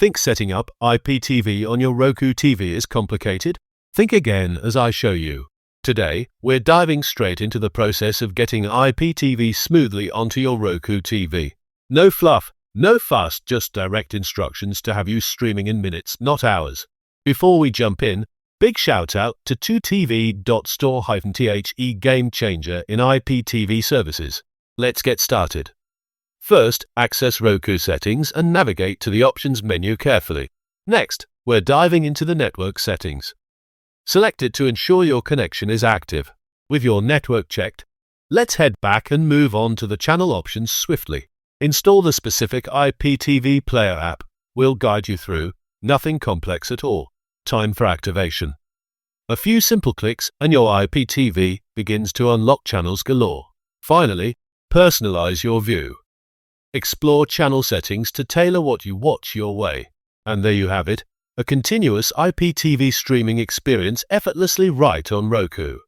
Think setting up IPTV on your Roku TV is complicated? Think again as I show you. Today, we're diving straight into the process of getting IPTV smoothly onto your Roku TV. No fluff, no fuss, just direct instructions to have you streaming in minutes, not hours. Before we jump in, big shout out to 2tv.store-the game changer in IPTV services. Let's get started. First, access Roku settings and navigate to the options menu carefully. Next, we're diving into the network settings. Select it to ensure your connection is active. With your network checked, let's head back and move on to the channel options swiftly. Install the specific IPTV player app. We'll guide you through, nothing complex at all. Time for activation. A few simple clicks and your IPTV begins to unlock channels galore. Finally, personalize your view. Explore channel settings to tailor what you watch your way. And there you have it, a continuous IPTV streaming experience effortlessly right on Roku.